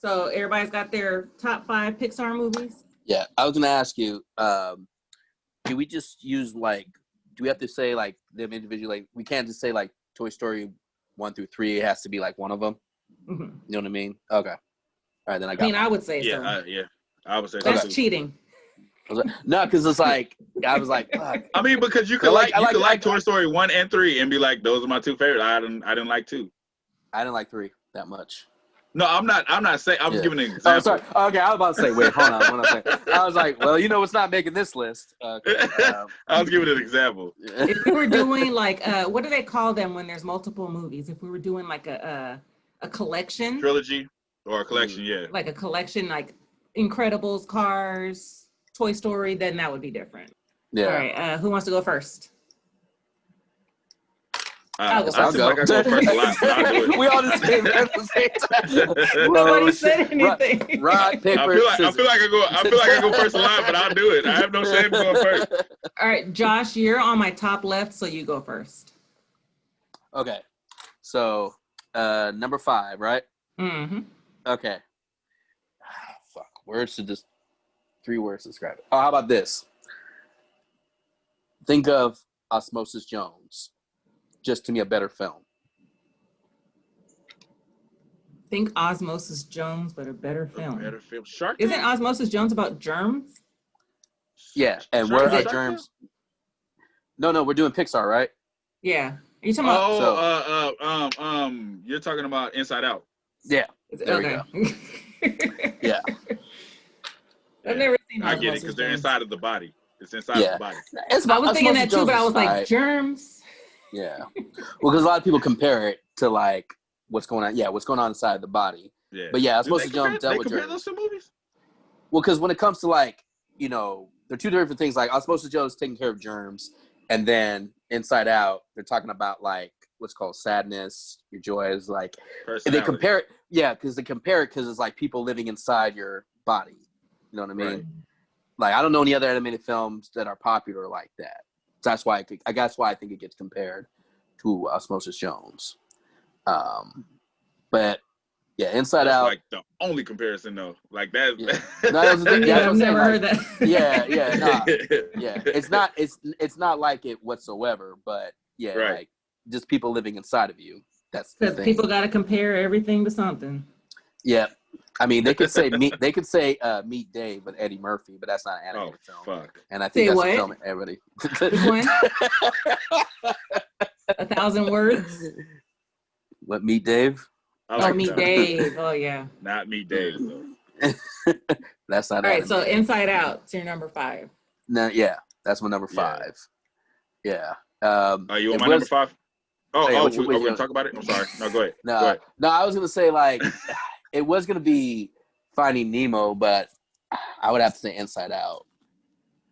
So everybody's got their top 5 Pixar movies? Yeah, I was gonna ask you, do we just use like, do we have to say like them individually? Like, we can't just say like Toy Story 1 through 3. It has to be like one of them. Mm-hmm. You know what I mean? Okay. All right, then I got. I would say so. I would say that's so too. cheating. No, because it's like I was like, fuck. I mean, because you could like Toy Story 1 and 3 and be like, those are my 2 favorites. I didn't like 2. I didn't like 3 that much. No, I'm not saying. I'm giving an example. Oh, sorry. Okay, I was about to say. Wait, hold on. I was like, well, you know, it's not making this list. I was giving an example. If we were doing like, what do they call them when there's multiple movies? If we were doing like a collection, trilogy or a collection, yeah, like a collection, like Incredibles, Cars, Toy Story, then that would be different. Yeah. All right. Who wants to go first? I'll go first a lot, but I'll do it. We all just came at the same time. Nobody said anything. Rock, paper, I feel like I go first a lot, but I'll do it. I have no shame going first. All right, Josh, you're on my top left, so you go first. Okay. So, number 5, right? Mm-hmm. Okay. Fuck. Words to just 3 words to describe it. Oh, how about this? Think of Osmosis Jones. Just to me, a better film. Think Osmosis Jones, but a better film. Shark Isn't Osmosis Jones about germs? Yeah, and where are germs? No, we're doing Pixar, right? Yeah. Are you talking about? You're talking about Inside Out. Yeah. There we go. Yeah. I've never seen. I get it because they're inside of the body. It's inside of the body. I was thinking that too, but I was like, germs. Yeah. Well, because a lot of people compare it to like what's going on. Yeah, what's going on inside the body. Yeah. But yeah, Osmosis Jones dealt with germs. Compare those 2 movies? Well, because when it comes to like, you know, they're 2 different things. Like Osmosis Jones taking care of germs, and then Inside Out, they're talking about like what's called sadness, your joys, like they compare it. Yeah, because they compare it because it's like people living inside your body. You know what I mean? Right. Like I don't know any other animated films that are popular like that. So that's why I think it gets compared to Osmosis Jones. But yeah, Inside Out. Like the only comparison though. Like that. Yeah. No, I've never heard that. Yeah. It's not like it whatsoever, but yeah, like just people living inside of you. That's the thing. People got to compare everything to something. Yeah. I mean, they could say Meet Dave with Eddie Murphy, but that's not an animated film. Fuck. And I think that's a film everybody. Which one? 1,000 words. What, Meet Dave? Meet Dave. Oh yeah. Not Meet Dave though. That's not. All right, so Inside Out. It's your number 5. No, yeah, that's my number 5. Yeah. Are you on my number 5? Are we gonna talk about it? I'm sorry. No, go ahead. No, I was gonna say like. It was going to be Finding Nemo, but I would have to say Inside Out.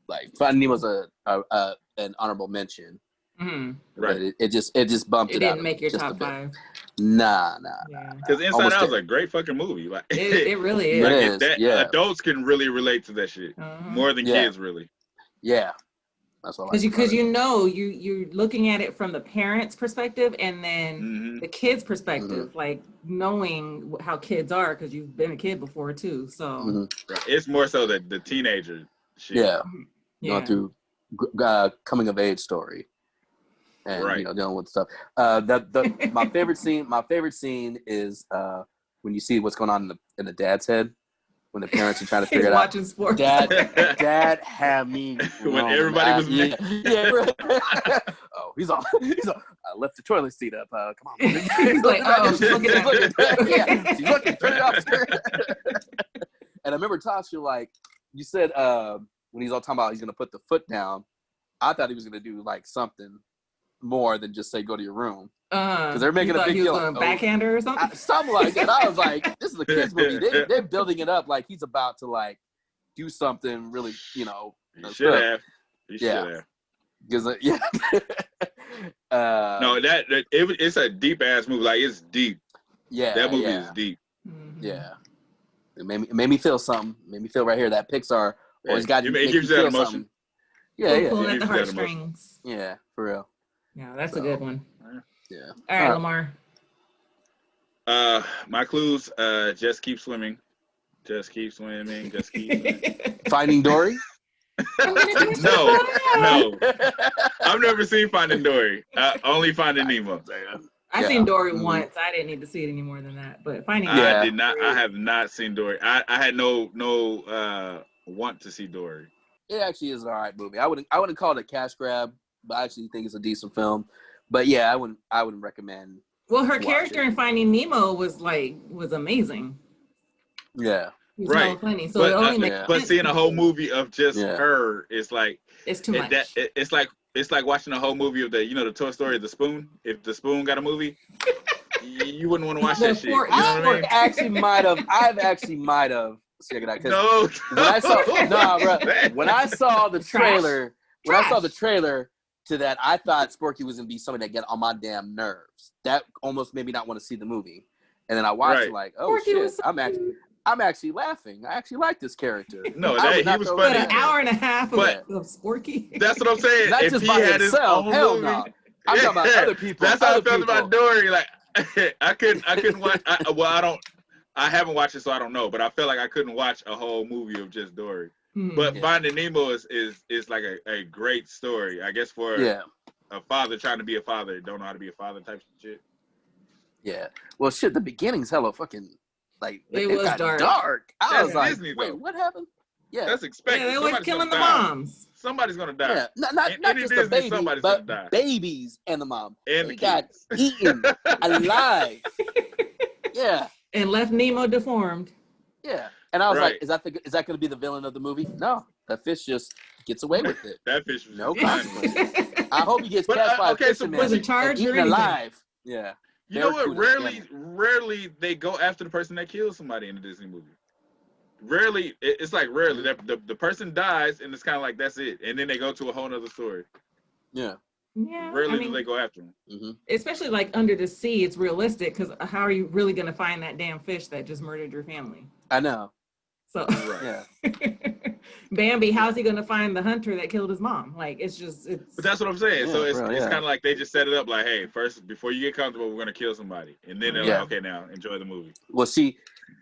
Like, Finding Nemo's an honorable mention. Mm-hmm. Right. It just bumped it out. It didn't make your top 5. Nah. Because Inside Out is a great fucking movie. Like it really is. Adults can really relate to that shit. More than kids, really. Yeah. That's what because you're looking at it from the parents' perspective and then the kids' perspective, like knowing how kids are because you've been a kid before too. So it's more so the teenager shit. Yeah. Going through coming of age story and dealing with stuff. My favorite scene is when you see what's going on in the dad's head. When the parents are trying to figure it out. Watching sports. Dad had me when everybody was mad. Oh, he's all. I left the toilet seat up. Come on. He's like, she's looking at she's looking. Turn it off. And I remember Tasha, like you said, when he's all talking about he's gonna put the foot down. I thought he was gonna do like something more than just say go to your room. Because they're making a big deal. Like, backhander or something? Something like that. I was like, this is a kid's movie. They're building it up like he's about to like do something really, He should have. Because no, it's a deep ass movie. Like it's deep. Yeah, that movie is deep. Yeah, it made me feel something. Made me feel right here that Pixar always got you. It gives you that emotion. Yeah, pulling at the heartstrings. Yeah, for real. Yeah, that's a good one. Yeah. All right, Lamar. My clues, just keep swimming. Just keep swimming. Just keep swimming. Finding Dory? No. I've never seen Finding Dory. Only Finding Nemo. I seen Dory once. I didn't need to see it any more than that. But Finding Nemo. Nemo. I did not. I have not seen Dory. I had no want to see Dory. It actually is an alright movie. I wouldn't call it a cash grab, but I actually think it's a decent film. But yeah, I wouldn't recommend. Well, her character in Finding Nemo was amazing. Yeah. It was hella funny. So it only makes but seeing a whole movie of just her is like it's too much. It's like watching a whole movie of the Toy Story, The Spoon. If The Spoon got a movie, you wouldn't want to watch that shit. You know what I mean? I've actually might have. Check it out. No, when I saw the trailer, to that, I thought Sporky was gonna be something that get on my damn nerves. That almost made me not want to see the movie. And then I watched it like, oh Sporky shit, I'm actually laughing. I actually like this character. No, he was funny. An hour and a half of Sporky. That's what I'm saying. Not if just he by had himself. Hell movie, no. I'm talking about other people. That's how I felt about Dory. Like I couldn't watch. I haven't watched it, so I don't know. But I felt like I couldn't watch a whole movie of just Dory. But Finding Nemo is like a great story, I guess, for a father trying to be a father, don't know how to be a father type shit. Yeah. Well, shit, the beginning's hella fucking like it was dark. I was like, Disney, wait, what happened? Yeah, that's expected. Yeah, they were killing the moms. Somebody's gonna die. Yeah, not just the baby, but babies and the mom. And they got eaten alive. Yeah. And left Nemo deformed. Yeah. And I was like, is that going to be the villain of the movie? No. That fish just gets away with it. That fish was no consequences. I hope he gets catch by a fisherman was it charged and eaten alive. Yeah. You know what? Rarely they go after the person that kills somebody in a Disney movie. Rarely, it's like rarely that the person dies and it's kind of like that's it, and then they go to a whole other story. Yeah. Yeah. Rarely do they go after them. Mm-hmm. Especially like under the sea, it's realistic because how are you really going to find that damn fish that just murdered your family? I know. So yeah. Bambi, how's he going to find the hunter that killed his mom? Like it's. But that's what I'm saying. So it's kind of like they just set it up like, hey, first before you get comfortable, we're going to kill somebody, and then they're like, okay, now enjoy the movie. Well, see,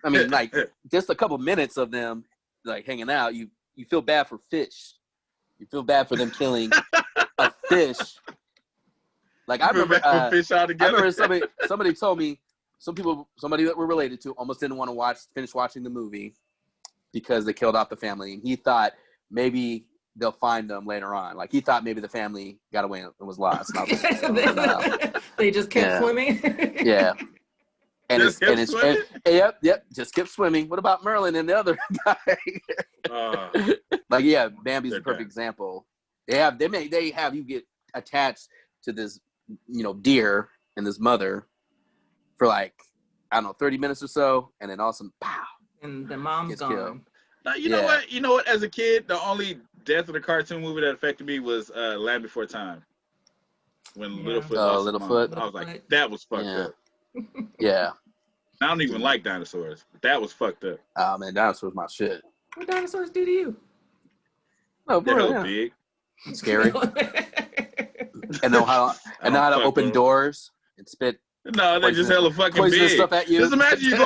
I mean, like just a couple minutes of them like hanging out, you feel bad for fish. You feel bad for them killing a fish. Like I remember somebody told me somebody that we're related to almost didn't want to finish watching the movie because they killed off the family, and he thought maybe they'll find them later on. Like he thought maybe the family got away and was lost. And I was like, oh, no. They just kept swimming. Yeah. And yep, just kept swimming. What about Merlin and the other guy? Bambi's a perfect example. They have you get attached to this, deer and this mother for like, I don't know, 30 minutes or so, and then all of a sudden, pow. And the mom's gone. Killed. Now, you know what? As a kid, the only death of the cartoon movie that affected me was Land Before Time. When Littlefoot lost his mom. I was like, that was fucked up. Yeah. I don't even like dinosaurs, but that was fucked up. Oh man, dinosaurs my shit. What dinosaurs do to you? Oh, they're big. Scary. and know how to open doors and spit. No, they just hella fucking big. Stuff at you. Just imagine you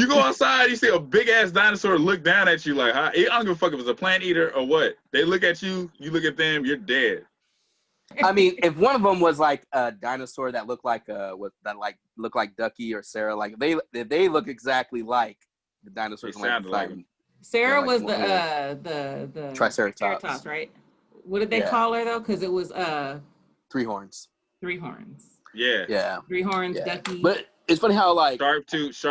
go outside, you see a big ass dinosaur look down at you like, I don't give a fuck if it's a plant eater or what. They look at you, you look at them, you're dead. I mean, if one of them was like a dinosaur that looked like Ducky or Sarah, like they look exactly like the dinosaurs. Sarah was the Triceratops, right? What did they call her though? Because it was three horns. Three horns. Yeah. Three horns, Ducky. But it's funny how like sharp tooth,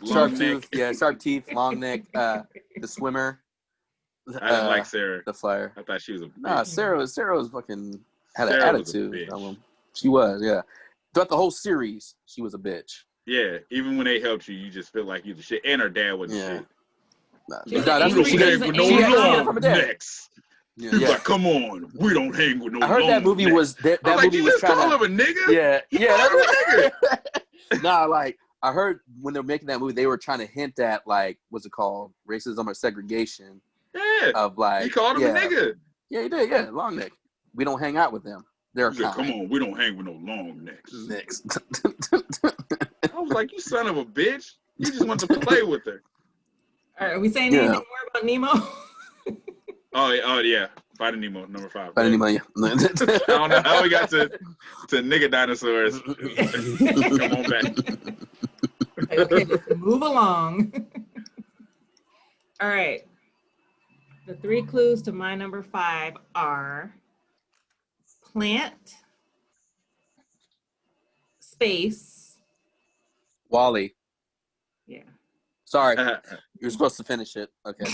long neck. Yeah, sharp teeth, long neck. The swimmer. I didn't like Sarah. The flyer. I thought she was a bitch. Nah, Sarah was fucking had an attitude. She was, yeah. Throughout the whole series, she was a bitch. Yeah, even when they helped you, you just feel like you the shit. And her dad was the shit. That's what she did. She had from her dad. Next. He's like, come on, we don't hang with no. I heard that movie was that movie was trying to call him a nigga. Yeah, that's a nigga. Nah, like I heard when they were making that movie, they were trying to hint at like what's it called, racism or segregation. Yeah. Of like he called him a nigga. Yeah, he did. Yeah, long neck. We don't hang out with them. They're He said, kind. "Come on, we don't hang with no long necks." Next. I was like, "You son of a bitch! You just want to play with her." All right, are we saying anything more about Nemo? Oh yeah, Finding Nemo, number 5. Finding Nemo. I don't know how we got to nigga dinosaurs. Come on back. Okay, let's move along. All right. The 3 clues to my number 5 are plant, space. Wally. Yeah. Sorry, you're supposed to finish it. Okay.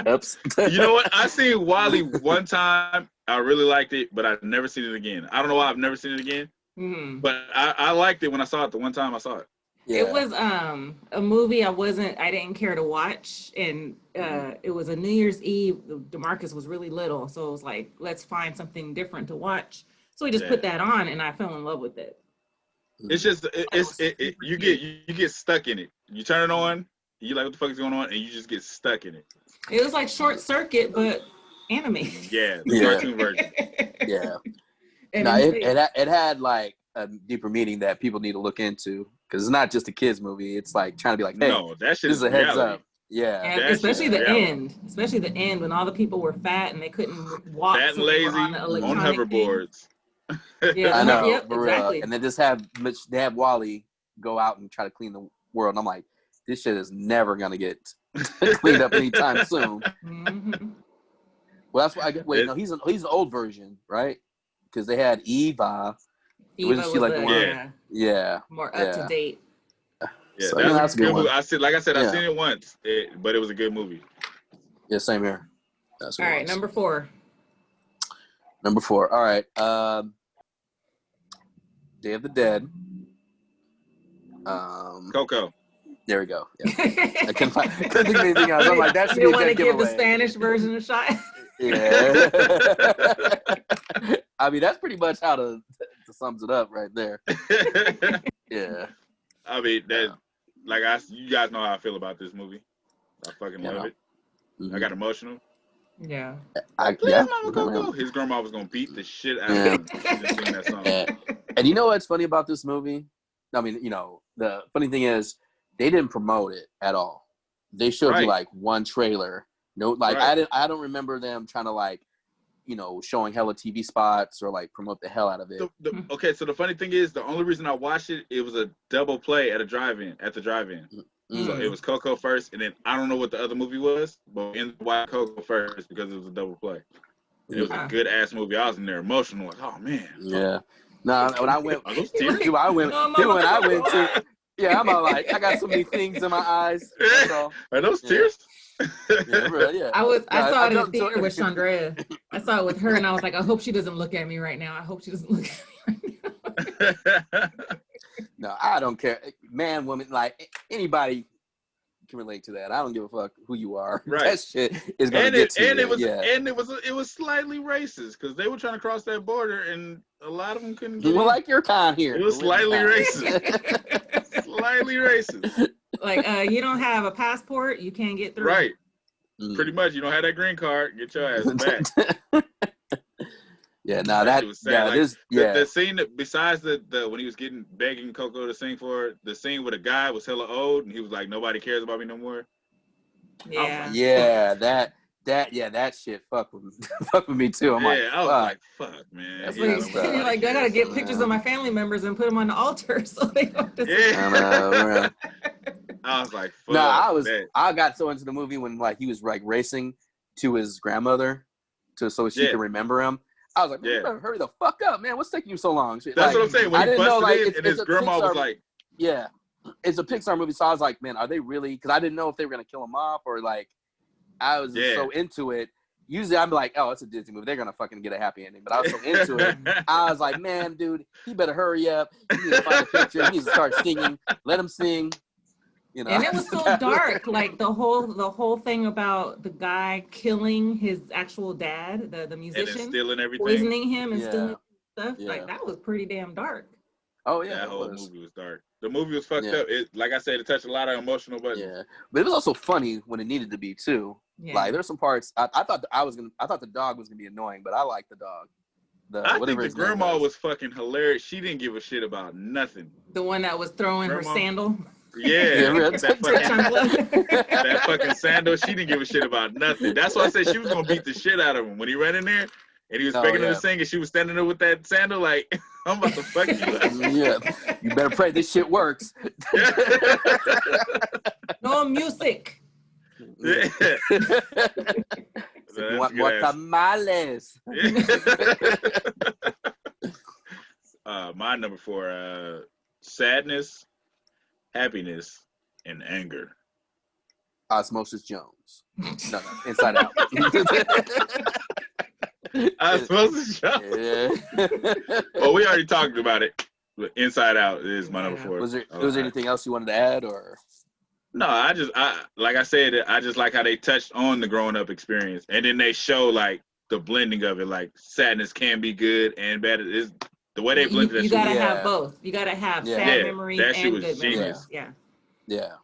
Oops. You know what? I seen Wally one time. I really liked it, but I've never seen it again. I don't know why I've never seen it again. Mm-hmm. But I liked it when I saw it the one time I saw it. Yeah. It was a movie I didn't care to watch, and it was a New Year's Eve. DeMarcus was really little, so it was like, let's find something different to watch. So we just put that on, and I fell in love with it. It's just you get stuck in it. You turn it on, you like what the fuck is going on, and you just get stuck in it. It was like Short Circuit, but animated. Yeah, the cartoon version. Yeah. No, it had like a deeper meaning that people need to look into, because it's not just a kids movie. It's like trying to be like, hey, no, that shit this is a heads reality. up. Yeah, and especially the end when all the people were fat and they couldn't walk. Fat and lazy on hoverboards. Yeah, I know, yep, exactly. And then they have Wally go out and try to clean the world, and I'm like, this shit is never gonna get cleaned up anytime soon. Mm-hmm. Well, that's why he's an old version, right? Because they had Eva. Eva was like more up to date. Yeah, so, that's a good movie. I seen it once, but it was a good movie. Yeah, same here. All right, number 4. All right. Day of the Dead. Coco. There we go. Yeah. I couldn't think of anything else. I'm like, that should be a want to give giveaway. the Spanish version a shot? Yeah. I mean, that's pretty much how to sums it up right there. Yeah. I mean, you guys know how I feel about this movie. I fucking love it. Mm-hmm. I got emotional. Yeah. Mama Coco. His grandma was gonna beat the shit out of him to sing that song. And you know what's funny about this movie? I mean, the funny thing is they didn't promote it at all. They showed you like one trailer. No, like I don't remember them trying to like, showing hella TV spots or like promote the hell out of it. Okay, so the funny thing is, the only reason I watched it was a double play at the drive-in. Mm-hmm. So it was Coco first, and then I don't know what the other movie was, but in watched Coco first because it was a double play. And it was a good ass movie. I was in there emotional, like, oh man. Yeah. No, when I went, are those tears? Yeah, I'm all like, I got so many things in my eyes. Are those tears? Yeah. I saw it in the theater with Chandrea. I saw it with her, and I was like, I hope she doesn't look at me right now. I hope she doesn't look at me right now. No, I don't care. Man, woman, like anybody can relate to that. I don't give a fuck who you are. Right. That shit is gonna get to you. And it was slightly racist because they were trying to cross that border, and a lot of them couldn't get in. Like your kind here. It was slightly racist. Slightly racist. Like, you don't have a passport, you can't get through. Right. Pretty much, you don't have that green card, get your ass back. Yeah, no, that was sad. The scene that, besides the when he was begging Coco to sing for it, the scene where the guy was hella old and he was like, nobody cares about me no more. Yeah. That shit fuck with me too. I was like, fuck, man. That's you're like, I gotta get pictures of my family members and put them on the altar so they don't. I was like, fuck. I got so into the movie when like he was like racing to his grandmother so she could remember him. I was like, man, you better hurry the fuck up, man. What's taking you so long? That's what I'm saying. When he busted in and his grandma was like, yeah, it's a Pixar movie. So I was like, man, are they really? Because I didn't know if they were gonna kill him off or like. I was so into it. Usually I'm like, oh, it's a Disney movie. They're going to fucking get a happy ending. But I was so into it. I was like, man, dude, he better hurry up. He needs to find a picture. He needs to start singing. Let him sing. And it was so dark. Like the whole thing about the guy killing his actual dad, the musician. And then stealing everything. Poisoning him and stealing stuff. Yeah. Like that was pretty damn dark. Oh, yeah. That whole movie was dark. The movie was fucked up. It, like I said, it touched a lot of emotional buttons. Yeah. But it was also funny when it needed to be too. Yeah. Like there's some parts I thought the dog was gonna be annoying, but I liked the dog. I think whatever the his name grandma was. was fucking hilarious. She didn't give a shit about nothing. The one that was throwing Grandma? her sandal. Yeah, really? that fucking sandal. She didn't give a shit about nothing. That's why I said she was gonna beat the shit out of him when he ran in there and he was begging her to sing, and she was standing there with that sandal like, I'm about to fuck you up. Yeah, you better pray this shit works. No music. Yeah. You want more tamales? My number 4, sadness, happiness, and anger. Osmosis Jones. No, Inside Out. Osmosis Jones. Yeah. Well, we already talked about it. But Inside Out is my number 4. Was there anything else you wanted to add, or? No, like I said, I just like how they touched on the growing up experience, and then they show like the blending of it. Like sadness can be good and bad. Is the way they blended that. You gotta have both. You gotta have sad memories that shit and was good genius. memories. Yeah.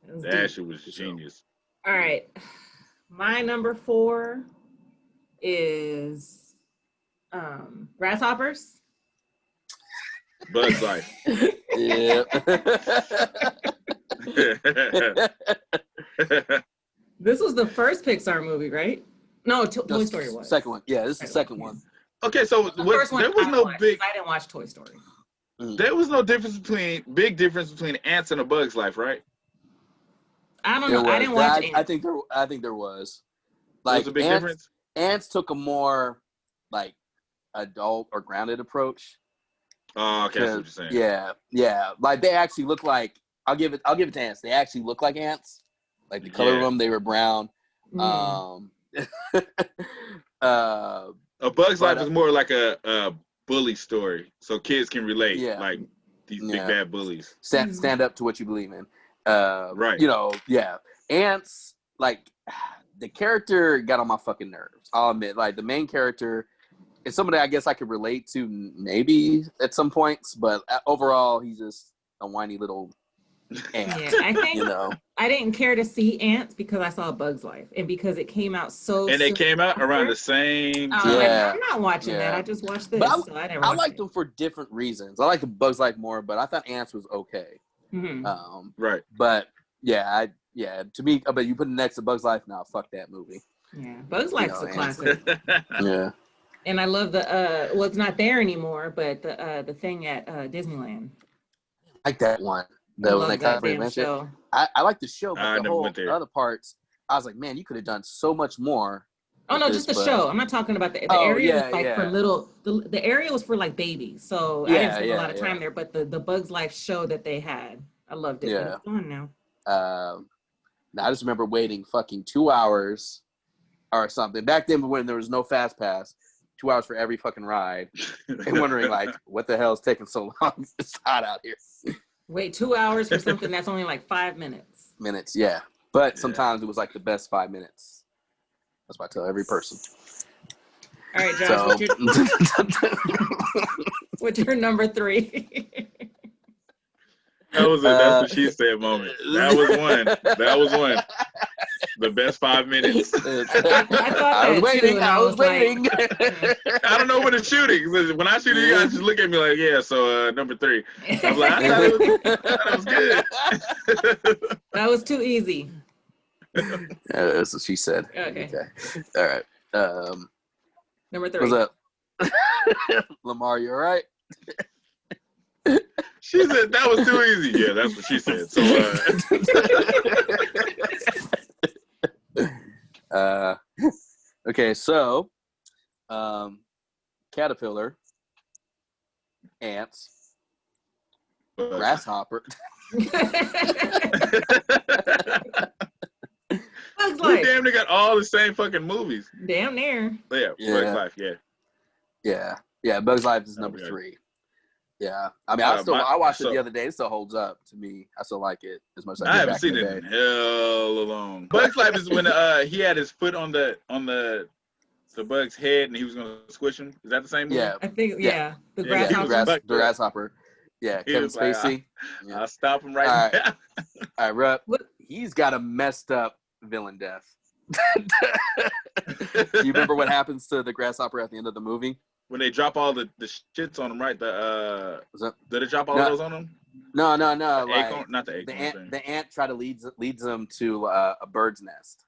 That shit was genius. All right, my number 4 is Grasshoppers. Bug's Life. Yeah. This was the first Pixar movie, right? No, Toy Story was. Second one. Yeah, this is the second one. Okay, so the first one there was no big. I didn't watch Toy Story. There was no big difference between Ants and A Bug's Life, right? I don't know. I didn't watch Ants. I think there was. Like, was a big difference. Ants took a more like adult or grounded approach. Oh, okay, that's what you're saying. Yeah. Like they actually look like. I'll give it to Ants. They actually look like ants. Like the color of them, they were brown. A Bug's Life is more like a bully story, so kids can relate. Yeah. Like these big bad bullies. Stand up to what you believe in. Right. Ants, like the character got on my fucking nerves. I'll admit, like the main character is somebody I guess I could relate to maybe at some points, but overall he's just a whiny little ant. Yeah, I think I didn't care to see Ants because I saw Bug's Life and because it came out so. And it came out around the same time. I'm not watching that. I just watched this. But I liked them for different reasons. I like the Bug's Life more, but I thought Ants was okay. Mm-hmm. Right. But to me, but you put it next to Bug's Life, now fuck that movie. Yeah, Bug's Life's a classic. Yeah. And I love the it's not there anymore, but the thing at Disneyland. I like that one. I like the show, but the whole other parts, I was like, man, you could have done so much more. Oh no, just the show. I'm not talking about the area. For little. The area was for like babies, so I didn't spend a lot of time there. But the Bug's Life show that they had, I loved it. Yeah, it's gone now. I just remember waiting fucking 2 hours or something back then when there was no fast pass. 2 hours for every fucking ride, and wondering like, what the hell is taking so long? It's hot out here. Wait 2 hours for something that's only like 5 minutes. Yeah. But sometimes it was like the best 5 minutes. That's what I tell every person. All right, Josh, what's your number 3? That was that's what she said moment. That was one. The best 5 minutes. I was waiting. I don't know when to shoot it. When I shoot it, you guys just look at me like, yeah, so number 3. I'm like, I thought it was good. That was too easy. That's what she said. Okay. All right. Number 3. What's up? Lamar, you all right? She said that was too easy. Yeah, that's what she said. So okay, so caterpillar, ants, grasshopper. Bug's We damn near got all the same fucking movies. Damn near. Yeah, Bug's Life, yeah. Bug's Life is number 3. Yeah, I mean, I watched it the other day. It still holds up to me. I still like it as much as I haven't seen it in hell long. Bug's Life is when he had his foot on the bug's head and he was gonna squish him. Is that the same movie? Yeah, I think the grasshopper. The grasshopper. Yeah, Kevin Spacey. Like, I'll stop him right now. All right, he's got a messed up villain death. Do you remember what happens to the grasshopper at the end of the movie? when they drop all the shits on them, right? Did they drop all of those on them? No. Like, Like not the acorn. the ant try to leads them to a bird's nest.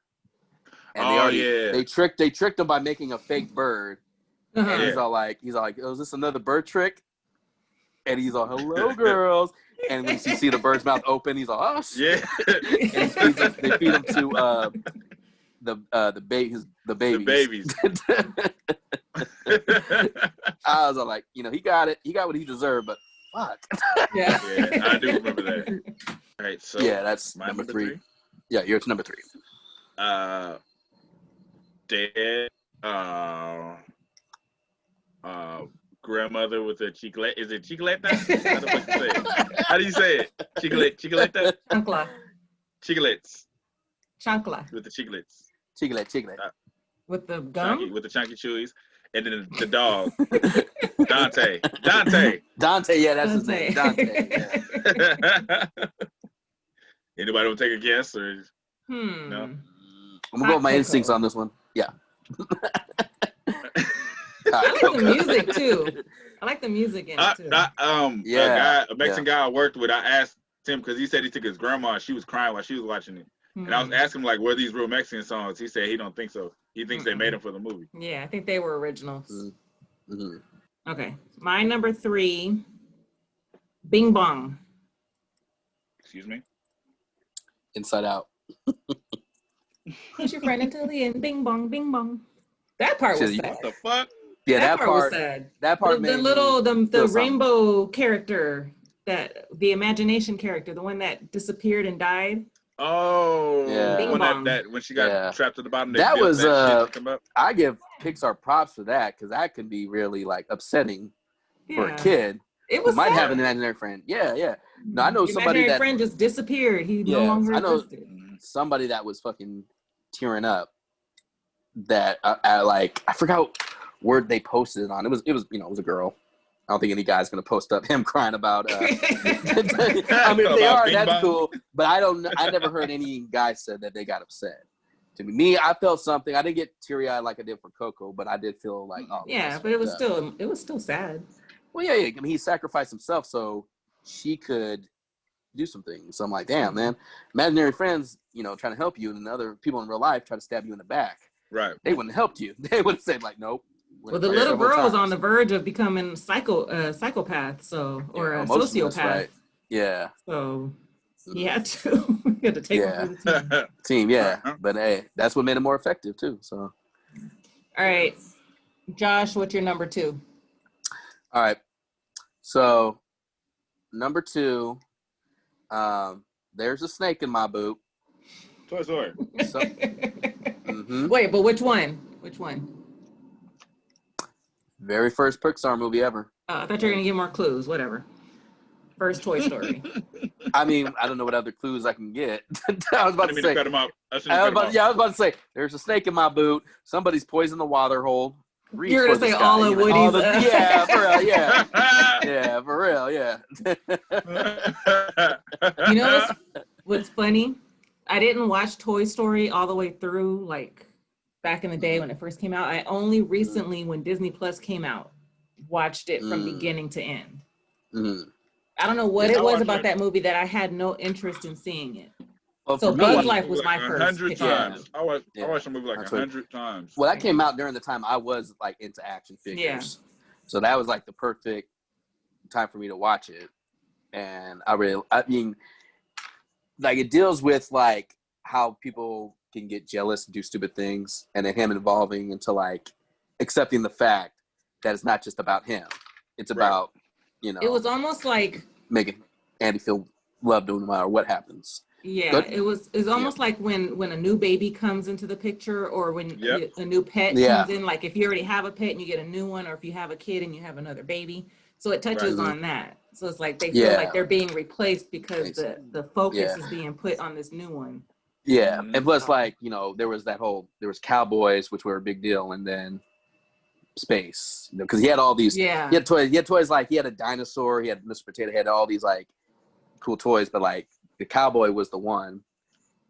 And Yeah. they tricked him by making a fake bird. And he's all like, oh, is this another bird trick? And he's all, hello, girls. And when you see the bird's mouth open, he's all, oh, shit. Yeah. And they feed him to the babies. The babies. I was all like, he got it. He got what he deserved, but fuck. Yeah. Yeah, I do remember that. All right, so yeah, that's number three. Yeah, yours number 3. Dead. Grandmother with a chiclet. Is it chicleta? How do you say it? Chicleta? Chancla. Chiclets. Chancla. With the chiclets. Chiclet. With the gum? With the chunky chewies. And then the dog. Dante, yeah, that's his name. Dante. Yeah. Anybody want to take a guess or No? I'm gonna go with my instincts on this one. Yeah. I like the music too. I like the music in it too. A Mexican guy I worked with, I asked him because he said he took his grandma and she was crying while she was watching it. And I was asking him, like, were these real Mexican songs? He said he don't think so. He thinks they made them for the movie. Yeah, I think they were originals. Mm-hmm. Okay. My number 3, Bing Bong. Excuse me? Inside Out. Push your friend until the end. Bing bong, bing bong. That part was sad. What the fuck? Yeah, that part was sad. That part made the rainbow character, the imagination character, the one that disappeared and died. Oh, yeah. When she got trapped at the bottom. That was I give Pixar props for that because that can be really like upsetting for a kid. It was might sad. have an imaginary friend. Yeah. No, I know the somebody that friend just disappeared. He no longer existed. Somebody that was fucking tearing up. That I forgot what word they posted it on. It was a girl. I don't think any guy's gonna post up him crying about. I mean, if they are, that's cool. But I never heard any guy said that they got upset. To me, I felt something. I didn't get teary eyed like I did for Coco, but I did feel like, but it was still sad. Well, yeah. I mean, he sacrificed himself so she could do some things. So I'm like, damn, man. Imaginary friends, trying to help you, and other people in real life try to stab you in the back. Right. They wouldn't have helped you. They would have said like, nope. Well, the little girl was on the verge of becoming psychopath, or a sociopath. Right? Yeah. So he had to take him for the team. Yeah. But hey, that's what made it more effective too. So. All right, Josh, what's your number 2? All right. So, number 2, there's a snake in my boot. Toy Story. Wait, but which one? Which one? Very first Pixar movie ever. I thought you were going to give more clues. Whatever. First Toy Story. I mean, I don't know what other clues I can get. I was about to say. Cut him out. I was about to say, there's a snake in my boot. Somebody's poisoned the water hole. You're going to say all of Woody's. Yeah, for real, yeah. Yeah, for real, yeah. You know what's funny? I didn't watch Toy Story all the way through, like, back in the day when it first came out. I only recently, when Disney Plus came out, watched it from beginning to end. I don't know what it was about that movie that I had no interest in seeing it. Well, so Bug's Life was my first. 100 times. I watched the movie like 100 times. Well, that came out during the time I was like into action figures. Yeah. So that was like the perfect time for me to watch it. And I mean, like it deals with like how people can get jealous and do stupid things, and then him evolving into like accepting the fact that it's not just about him. It's about, it was almost like making Andy feel loved no matter what happens. Yeah, it's almost like when a new baby comes into the picture, or when a new pet comes in. Like if you already have a pet and you get a new one, or if you have a kid and you have another baby. So it touches on that. So it's like they feel like they're being replaced because the focus is being put on this new one. Yeah, and plus, like, there was cowboys, which were a big deal, and then space, because he had all these. Yeah. He had toys like he had a dinosaur, he had Mr. Potato Head, all these like cool toys, but like the cowboy was the one,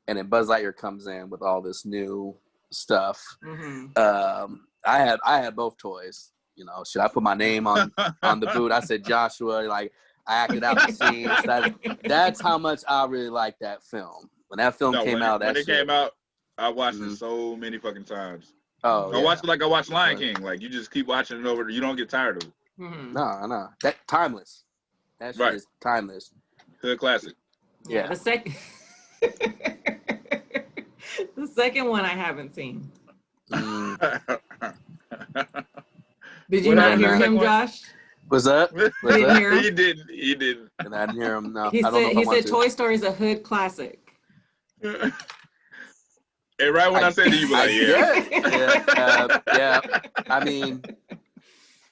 and then Buzz Lightyear comes in with all this new stuff. I had both toys, You know, should I put my name on the boot? I said Joshua. Like, I acted out the scenes. That's how much I really like that film. When that film came out, when it came out, I watched it so many fucking times. Oh, I watched it like I watched Lion King. Like, you just keep watching it over. You don't get tired of it. No. That timeless. That shit is timeless. Hood classic. Yeah. The second, the second one I haven't seen. Did you not hear him, Josh? What's up? Didn't hear him? He didn't. And I didn't hear him. No, he said Toy Story is a hood classic. And right when I said it, you were like, yeah. I mean,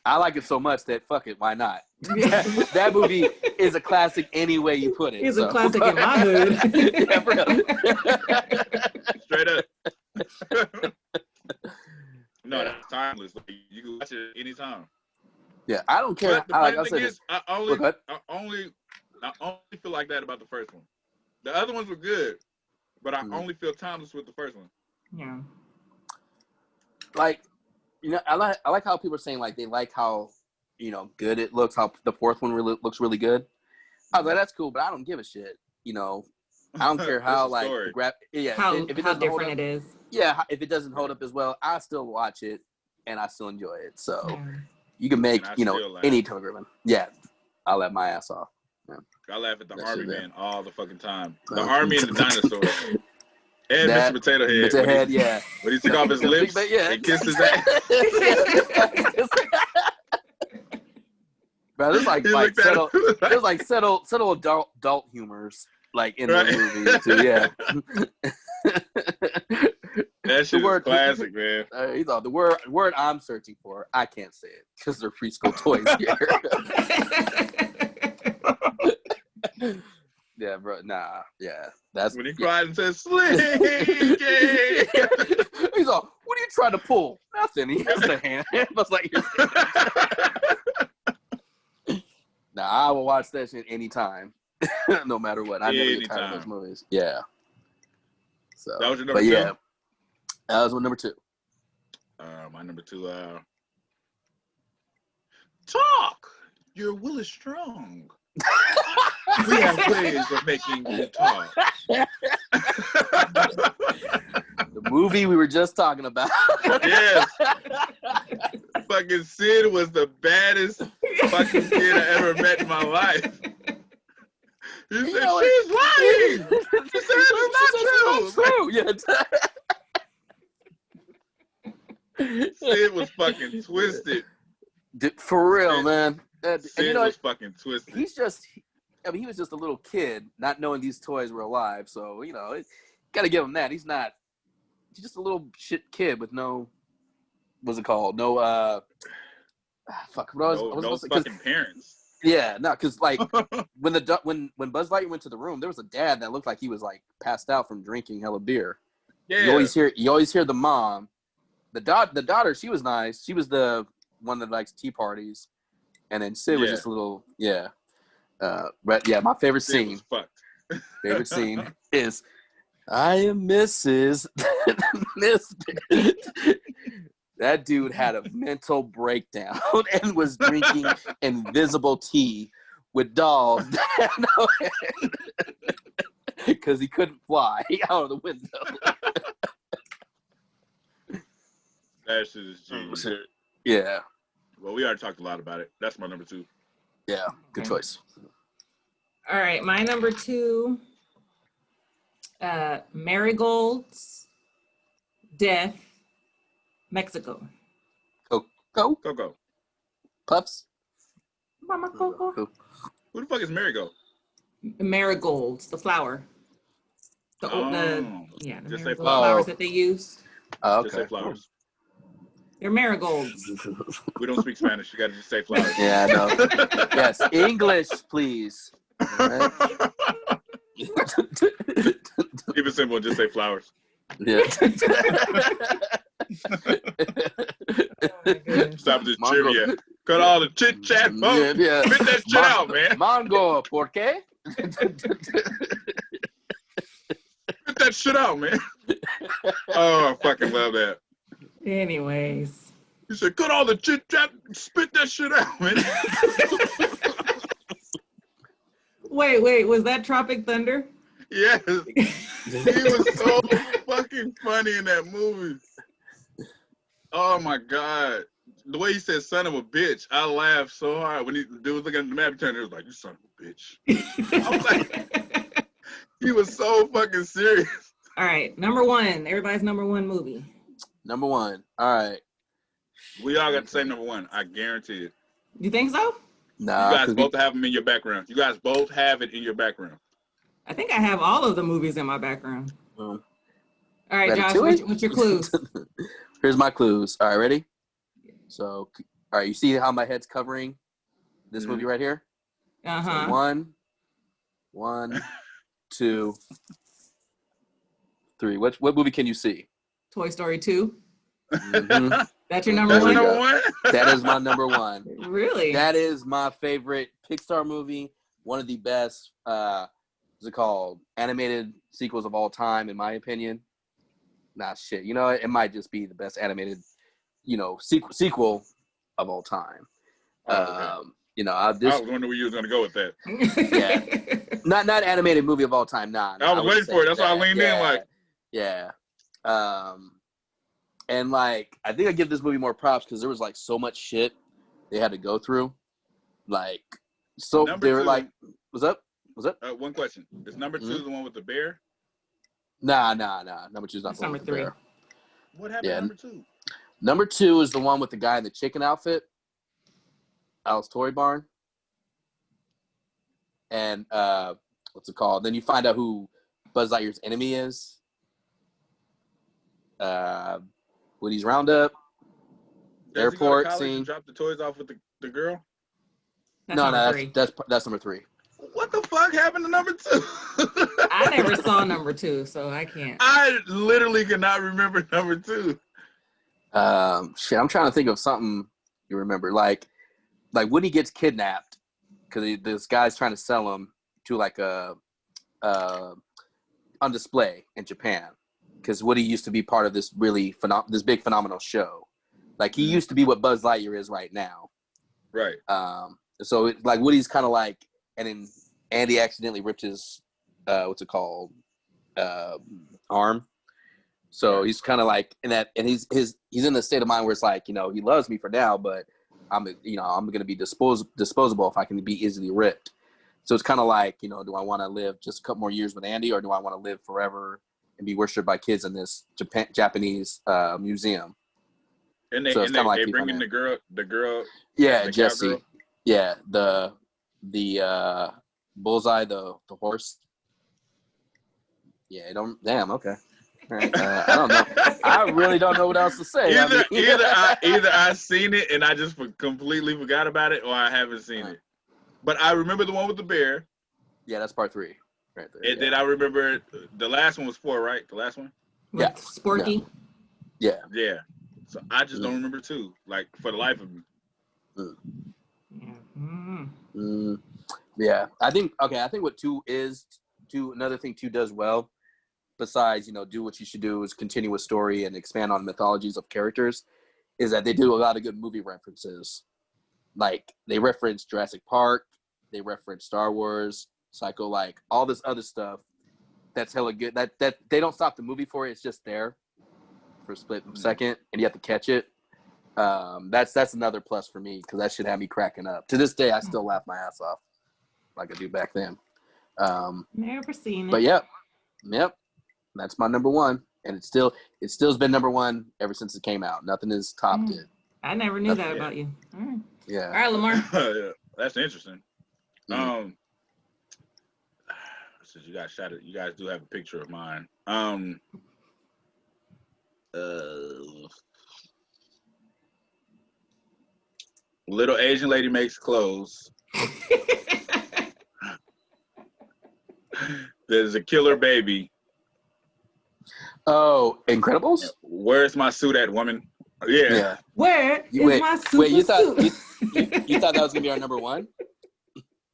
I like it so much that fuck it, why not? That movie is a classic any way you put it. It's a classic in my hood. Yeah, for real. Straight up. No, that's timeless. Like, you can watch it anytime. Yeah, I don't care. But the funny thing is, I only feel like that about the first one. The other ones were good, but I only feel timeless with the first one. Yeah. Like, you know, I like how people are saying like they like how, you know, good it looks. How the fourth one really looks really good. I was like, that's cool, but I don't give a shit. You know, I don't care how like how different it is. Yeah, if it doesn't hold up as well, I still watch it and I still enjoy it. So you can make, you know, any television. Yeah, I laugh my ass off. Yeah. I laugh at the Army Man all the fucking time. The Army and the dinosaurs. And Mr. Potato Head. When he took off his lips and kissed his ass. Bro, there's like subtle adult humors like in the movie too. Yeah. That shit is classic, man. He thought the word I'm searching for, I can't say it because they're preschool toys here. Yeah, bro. Nah. Yeah, that's when he cried and said, "Slinky." He's all, "What are you trying to pull?" Nothing. He has the hand. I was like, nah, I will watch that shit anytime, no matter what. I never get tired of those movies. Yeah. So that was your number two. Yeah, that was my number two. My number two. Talk. Your will is strong. We have ways of making you talk. The movie we were just talking about. Yes. Fucking Sid was the baddest fucking kid I ever met in my life. He said, she's lying. She said it's not true. Yeah. Sid was fucking twisted. For real, man. Sid was fucking twisted. He was just a little kid, not knowing these toys were alive. So, you know, gotta give him that. He's just a little shit kid with no, what's it called? No, no fucking parents. Yeah, no, because like when Buzz Lightyear went to the room, there was a dad that looked like he was like passed out from drinking hella beer. Yeah. You always hear the mom. The daughter, she was nice. She was the one that likes tea parties. And then Sid was just a little, but yeah, my favorite scene is I am Mrs. That dude had a mental breakdown and was drinking invisible tea with dolls because he couldn't fly out of the window. That shit is genius. Yeah. Well, we already talked a lot about it. That's my number two. Yeah, good choice. All right, my number two, Marigold's Death, Mexico. Coco. Puffs. Mama Coco. Who the fuck is Marigold? Marigolds, the flower. The just say flowers that they use. Oh, okay. Just say flowers. They're marigolds. We don't speak Spanish. You got to just say flowers. Yeah, I know. Yes, English, please. Right. Keep it simple. Just say flowers. Yeah. Stop this trivia. Cut all the chit chat, folks. Yeah. Spit that shit out, man. Mango, ¿por qué? Spit that shit out, man. Oh, I fucking love that. Anyways, He said, cut all the chit chat, spit that shit out, man. Wait, was that Tropic Thunder? Yes. He was so fucking funny in that movie. Oh my God. The way he said son of a bitch, I laughed so hard when the dude was looking at the map and he was like, you son of a bitch. I was like, he was so fucking serious. All right, number one. Everybody's number one movie. Number one. All right. We all got the same number one. I guarantee it. You think so? Nah. You guys both have them in your background. You guys both have it in your background. I think I have all of the movies in my background. All right, Ready Josh, what's your clues? Here's my clues. All right, ready? So, all right, you see how my head's covering this movie right here? Uh-huh. So one, 2, 3. What movie can you see? Toy Story 2. Mm-hmm. That's your number one? Number one? That is my number one. Really? That is my favorite Pixar movie. One of the best, what's it called? Animated sequels of all time, in my opinion. Nah, shit. You know, it might just be the best animated, sequel of all time. Okay. I was wondering where you was gonna go with that. Yeah. Not animated movie of all time. Nah. I was waiting for it. That's why I leaned in like. Yeah. And like, I think I give this movie more props because there was like so much shit they had to go through. Like, so Number they were two. like, what's up? One question. Is number 2 the one with the bear? Nah. Number 2 is not That's the one number with the 3. bear. What happened to number 2? Number 2 is the one with the guy in the chicken outfit. Alice Toy Barn. And what's it called? Then you find out who Buzz Lightyear's enemy is. Woody's Roundup. Does he go to Airport college scene. and drop the toys off with the girl? That's number 3. What the fuck happened to number 2? I never saw number 2, so I can't. I literally cannot remember number 2. Shit, I'm trying to think of something you remember. Like Woody gets kidnapped because this guy's trying to sell him to like on display in Japan. Because Woody used to be part of this really this big phenomenal show. Like he used to be what Buzz Lightyear is right now. Right. So it's like Woody's kind of like, and then Andy accidentally ripped his what's it called arm. So he's kind of like in that, and he's in a state of mind where it's like, he loves me for now, but I'm gonna be disposable if I can be easily ripped. So it's kind of like, do I want to live just a couple more years with Andy, or do I want to live forever and be worshipped by kids in this Japanese museum? And they bring in the girl. Yeah, the Jessie. cowgirl. Yeah, the Bullseye, the horse. Yeah, okay. Right. I don't know. I really don't know what else to say. Either I seen it and I just completely forgot about it, or I haven't seen it. But I remember the one with the bear. Yeah, that's part 3. Right there. And then I remember the last one was 4, right? The last one? Yeah. Sporky? Yeah. Yeah. So I just don't remember 2, like for the life of me. Yeah. I think what 2 is, another thing 2 does well, besides, do what you should do is continue a story and expand on mythologies of characters, is that they do a lot of good movie references. Like they reference Jurassic Park, they reference Star Wars, Psycho, like all this other stuff that's hella good. That they don't stop the movie for it. It's just there for a split second, and you have to catch it. That's another plus for me, because that should have me cracking up. To this day, I still laugh my ass off like I do back then. Never seen it. But yep, that's my number 1, and it still's been number 1 ever since it came out. Nothing has topped it. I never knew that about you. All right. Yeah. All right, Lamar. Yeah, that's interesting. Since you guys shot it, you guys do have a picture of mine. Little Asian lady makes clothes. There's a killer baby. Oh, Incredibles? Where's my suit at, woman? Yeah. Where is my super wait, you thought suit? you thought that was gonna be our number 1?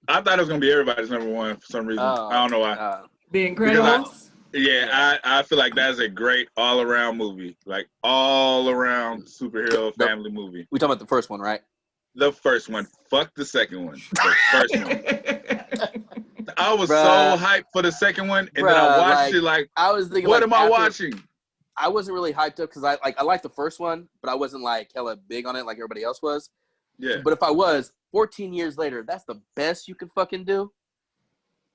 I thought it was gonna be everybody's number 1 for some reason. I don't know why. The Incredibles? Yeah, I feel like that's a great all-around movie. Like, all-around superhero family movie. We talking about the first one, right? The first one. Fuck the second one. The first one. I was Bruh. so hyped for the second one, and then I watched it like, I was thinking, what like, am I watching? I wasn't really hyped up because I liked the first one, but I wasn't like hella big on it like everybody else was. Yeah. But if I was, 14 years later, that's the best you could fucking do.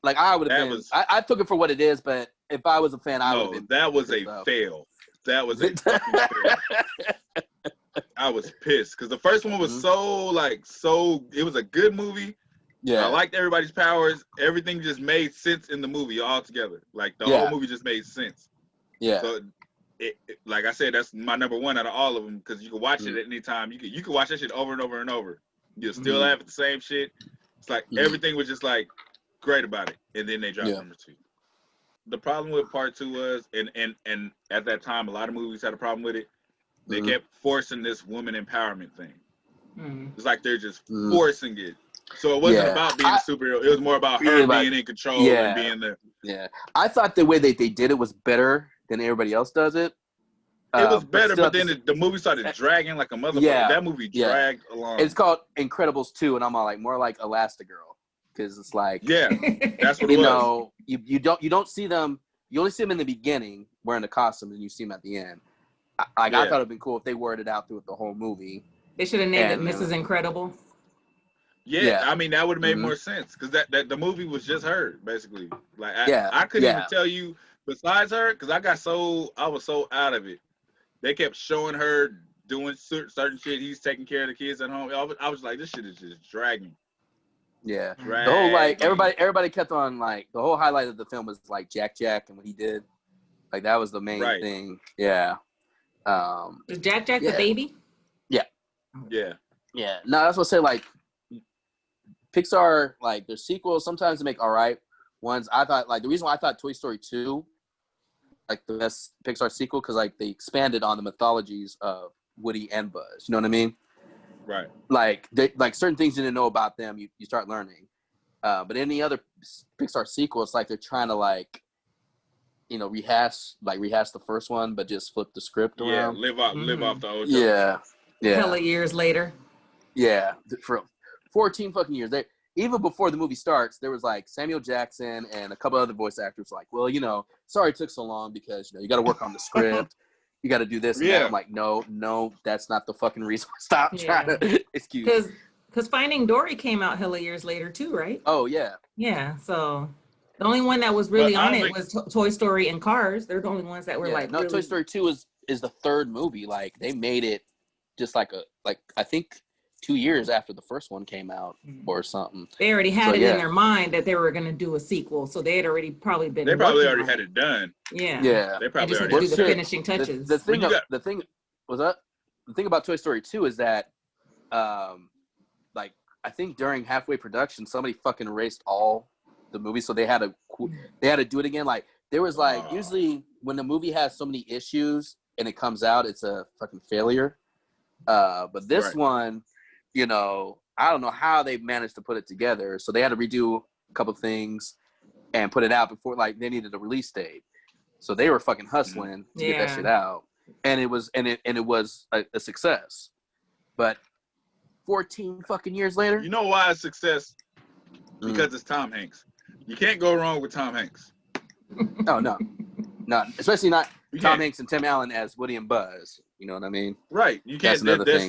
Like, I would have been. I took it for what it is, but if I was a fan, I would have been. That was a fail. That was a fucking fail. I was pissed because the first one was it was a good movie. Yeah. I liked everybody's powers. Everything just made sense in the movie altogether. Like, the whole movie just made sense. Yeah. So, like I said, that's my number one out of all of them because you can watch it at any time. You can watch that shit over and over and over. You'll still have the same shit. It's like everything was just like great about it. And then they dropped number 2. The problem with part 2 was, and at that time, a lot of movies had a problem with it. They kept forcing this woman empowerment thing. It's like they're just forcing it. So it wasn't about being a superhero. It was more about her being in control and being there. Yeah. I thought the way they did it was better than everybody else does it. It was better, but then the movie started dragging like a motherfucker. Yeah, that movie dragged along. It's called Incredibles 2, and I'm all like, more like Elastigirl. Because it's like, that's what it was. Know, you don't see them. You only see them in the beginning wearing the costume, and you see them at the end. I thought it'd been cool if they worded out through the whole movie. They should have named it Mrs. Incredible. Yeah, I mean that would have made more sense because that the movie was just her basically. Like I couldn't even tell you besides her because I was so out of it. They kept showing her doing certain shit. He's taking care of the kids at home. I was like, this shit is just dragging. Yeah, the whole like everybody kept on like the whole highlight of the film was like Jack and what he did. Like that was the main thing. Yeah. Was Jack the baby? Yeah. Yeah. Yeah. No, that's what I say. Like Pixar, like their sequels sometimes they make all right ones. I thought like the reason why I thought Toy Story 2, like the best Pixar sequel, because like they expanded on the mythologies of Woody and Buzz. You know what I mean? Right. Like certain things you didn't know about them, you start learning. But any other Pixar sequel, it's like they're trying to like, you know, rehash the first one, but just flip the script around. Yeah, live off the old. Yeah. Hella years later. Yeah, for 14 fucking years. Even before the movie starts, there was like Samuel Jackson and a couple other voice actors like, well, you know, sorry it took so long because, you know, you got to work on the script. You got to do this and that. I'm like, no, that's not the fucking reason. Stop trying to excuse. Because Finding Dory came out hella years later too, right? Oh, yeah. Yeah, so the only one that was really on it was Toy Story and Cars. They're the only ones that were like. No, really... Toy Story 2 is the third movie. Like they made it just like I think 2 years after the first one came out or something. They already had it in their mind that they were going to do a sequel, so they had already probably been. They probably already had it done. Yeah. They probably just already had to do the finishing touches. The thing about Toy Story 2 is that, like I think during halfway production, somebody fucking erased all the movies, so they had to do it again. Like there was like usually when the movie has so many issues and it comes out, it's a fucking failure. But this one, you know, I don't know how they managed to put it together. So they had to redo a couple things and put it out before, like, they needed a release date. So they were fucking hustling to get that shit out, and it was a success. But 14 fucking years later, you know why it's success? Because it's Tom Hanks. You can't go wrong with Tom Hanks. No, especially not Tom Hanks and Tim Allen as Woody and Buzz. You know what I mean? Right. You can't.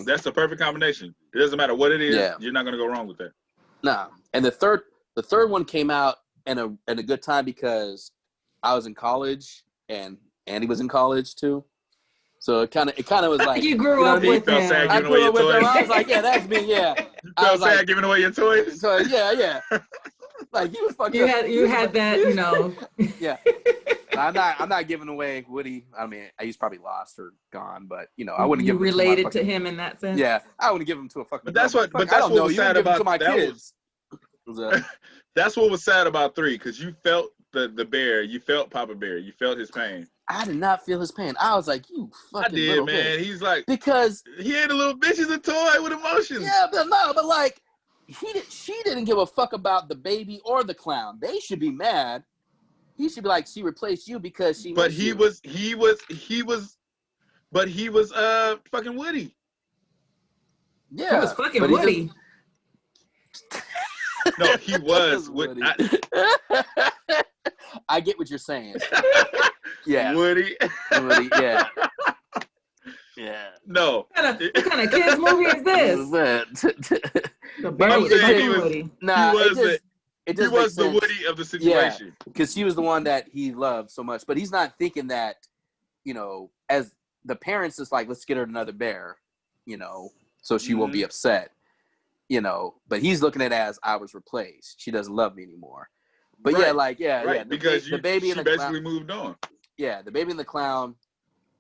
That's a perfect combination. It doesn't matter what it is. Yeah. You're not gonna go wrong with that. No. And the third one came out in a good time because I was in college and Andy was in college too. So it kind of was like you grew up with him. I grew up with him. I was like, yeah, that's me. Yeah. You felt sad giving away your toys. So yeah. Like he was fucking. You had that, you know. Yeah. I'm not giving away Woody. I mean, he's probably lost or gone, but you know, I wouldn't give him related to him in that sense. Yeah, I wouldn't give him to a fucking. But that's what was sad about my kids. That's what was sad about 3, because you felt the bear, you felt Papa Bear, you felt his pain. I did not feel his pain. I was like, you fucking. I did, little man. bitch. He's like, because he ain't a little bitch. He's a toy with emotions. Yeah, but like, she didn't give a fuck about the baby or the clown. They should be mad he should be like, she replaced you because she. But missed he you. was fucking Woody. Yeah, Who was fucking but he Woody? No, he was Woody. I get what you're saying. Yeah, Woody. Woody. Yeah, yeah. No. What kind of kids movie is this? The bear I'm was saying fucking he was- Woody. Nah, he was it he just was makes the sense. Woody of the situation. Because she was the one that he loved so much, but he's not thinking that, you know, as the parents is like, let's get her another bear, you know, so she won't be upset, you know. But he's looking at it as I was replaced. She doesn't love me anymore. But Right. yeah. Because the baby she and the basically clown, moved on. yeah, the baby and the clown,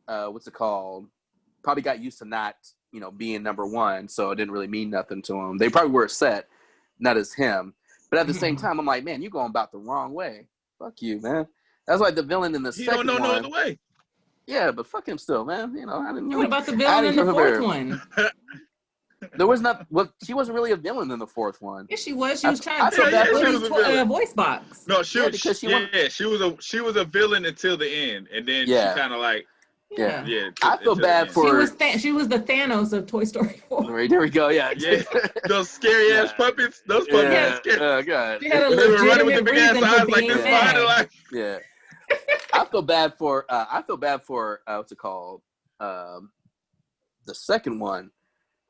what's it called? Probably got used to not, you know, being number one, so it didn't really mean nothing to him. They probably were upset, not as him. But at the same time, I'm like, man, you're going about the wrong way. Fuck you, man. That's like the villain in the He second don't know no one. other way. Yeah, but fuck him still, man. You know, I didn't. What about the I villain in didn't the remember. fourth one? There was not. Well, she wasn't really a villain in the fourth one. Yes, she was. She was trying I to feel take bad for she was a villain. voice box. No, she Yeah, was because she was a villain until the end, and then Yeah. she kind of like Yeah. yeah. I feel bad for. She was the Thanos of Toy Story 4. Right, there we go. Yeah. Yeah, those scary ass puppets. Those puppets Yeah. are scary. Oh god. She had a They were running with the legitimate big ass reason for eyes like being this, mad. like Yeah. I feel bad for. What's it called? The second one,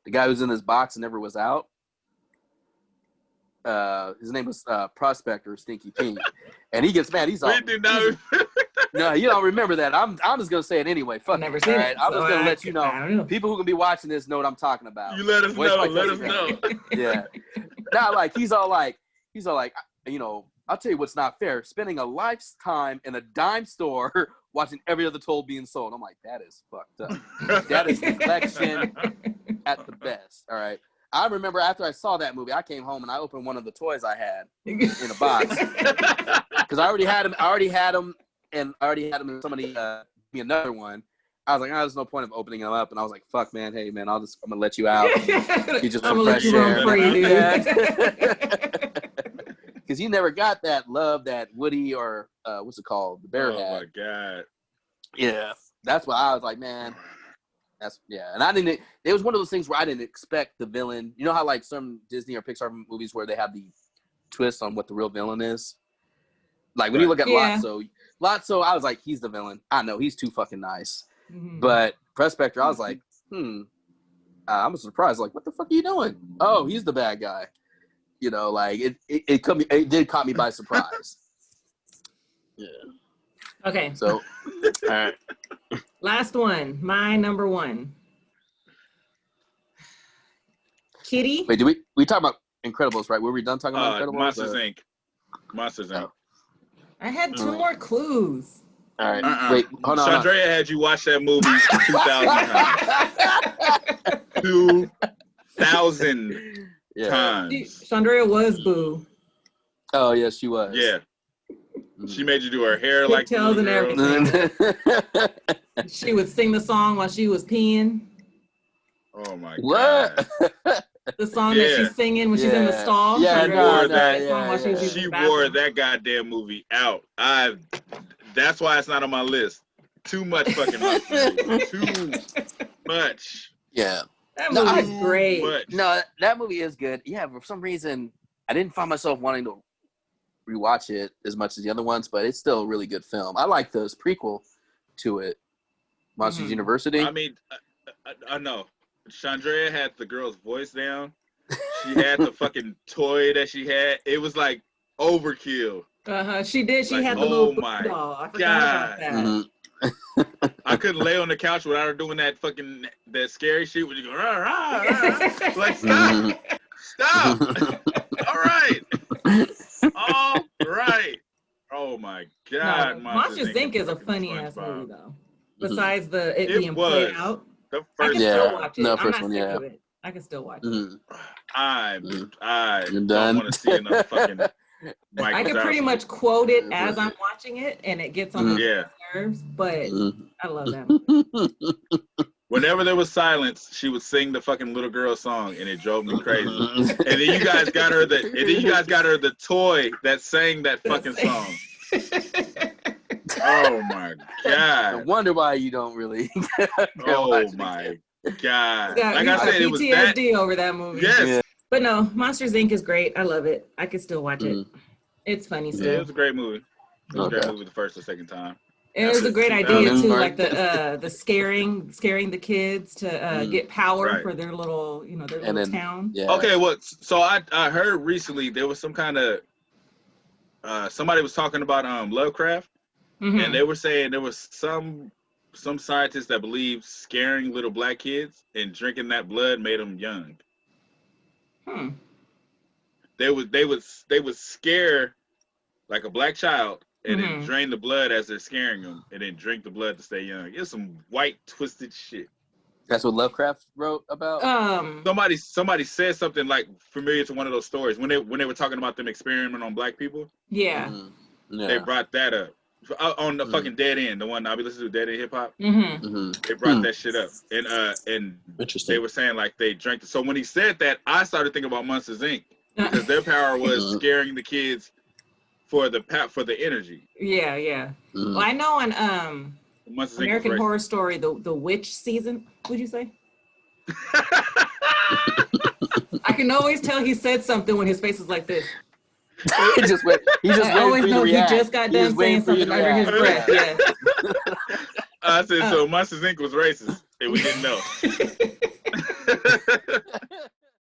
the guy who's in his box and never was out. His name was Prospector Stinky Pink, and he gets mad. He's all. we do not. No, you don't remember that. I'm just gonna say it anyway. Fuck. I've never seen it. I'm so just gonna let you I don't know. know. People who can be watching this know what I'm talking about. You let us Voice know. by Let us Kelsey know. Grammer. Yeah. Not like he's all like, you know, I'll tell you what's not fair. Spending a lifetime in a dime store watching every other toy being sold. I'm like, that is fucked up. That is neglection at the best. All right. I remember after I saw that movie, I came home and I opened one of the toys I had in a box because I already had him. And I already had him. And somebody give me another one. I was like, there's no point of opening them up. And I was like, fuck, man. Hey, man, I'm gonna let you out. You just I'm gonna let you run free, dude. Because you never got that love that Woody or what's it called, the bear had. Oh my god. Yeah, that's why I was like, man. And I didn't. It was one of those things where I didn't expect the villain. You know how like some Disney or Pixar movies where they have the twist on what the real villain is. Like when you look at Lotso, I was like, he's the villain. I know he's too fucking nice. Mhm. But Prospector, I was like, I'm surprised. Like, what the fuck are you doing? Oh, he's the bad guy. You know, like it did caught me by surprise. Yeah. Okay. So, all right. Last one. My number one. Kitty. Wait, did we talk about Incredibles, right? Were we done talking about Incredibles? Monsters Inc. Monsters Inc. Oh. I had two more clues. All right. Wait, hold on. Chandrea had you watch that movie 2,000 times. 2,000 times. Chandrea was Boo. Oh, yes, she was. Yeah. She made you do her hair like Pigtails and everything. She would sing the song while she was peeing. Oh my What? god. The song that she's singing when she's in the stall. Yeah, She wore that goddamn movie out. That's why it's not on my list. Too much fucking monsters. Too much. Yeah. That movie's great. No, that movie is good. Yeah, for some reason, I didn't find myself wanting to rewatch it as much as the other ones, but it's still a really good film. I like the prequel to it, Monsters University. I mean, I know. Chandrea had the girl's voice down. She had the fucking toy that she had. It was like overkill. She did. She like, had the little my doll. I forgot about that. Mm-hmm. I couldn't lay on the couch without her doing that scary shit when you go rah, rah, rah. Like stop. All right. Oh my god. No, Monsters Inc. is a funny ass movie though. Besides it being played out, the I first can still watch it. No, I'm first not one, sick of it. I can still watch it. I You're don't done. want to see another fucking I can pretty much quote it as I'm watching it, and it gets on the nerves. But I love that movie. Whenever there was silence, she would sing the fucking little girl song, and it drove me crazy. And then you guys got her the toy that sang that fucking song. Oh my No god. wonder why you don't really. Oh my god. Got- Like you I got said, it was that. PTSD over that movie. Yes. Yeah. But no, Monsters Inc. is great. I love it. I could still watch it. Mm. It's funny Yeah, still. it was a great movie. It was a great Okay. movie the first or second time. It was After a great 2000. idea too, Mark. like the scaring the kids to get power Right. for their little, their And little then- town. Yeah. Okay, well, so I heard recently there was some kind of somebody was talking about Lovecraft, Mhm. and they were saying there was some scientists that believed scaring little black kids and drinking that blood made them young. Hmm. They would scare like a black child and then Mhm. drain the blood as they're scaring them, and then drink the blood to stay young. It's some white twisted shit. That's what Lovecraft wrote about. Somebody said something like familiar to one of those stories when they were talking about them experimenting on black people. Yeah. Mhm. Yeah. They brought that up on the fucking Dead End, the one I be listening to, Dead End Hip Hop. Mhm. Mhm. They brought that shit up, and Interesting. they were saying like they drank. So when he said that, I started thinking about Monsters Inc. because their power was scaring the kids for the energy. Yeah, yeah. Mhm. Well, I know on Monsters Inc. American was Horror Story, the witch season. Would you say? I can always tell he said something when his face is like this. he just wait. He just I waiting always for you know to he react. just got He done was waiting saying for you something to under his react. breath. Yeah. Yes. I said so. Monsters Inc. was racist, and we didn't know.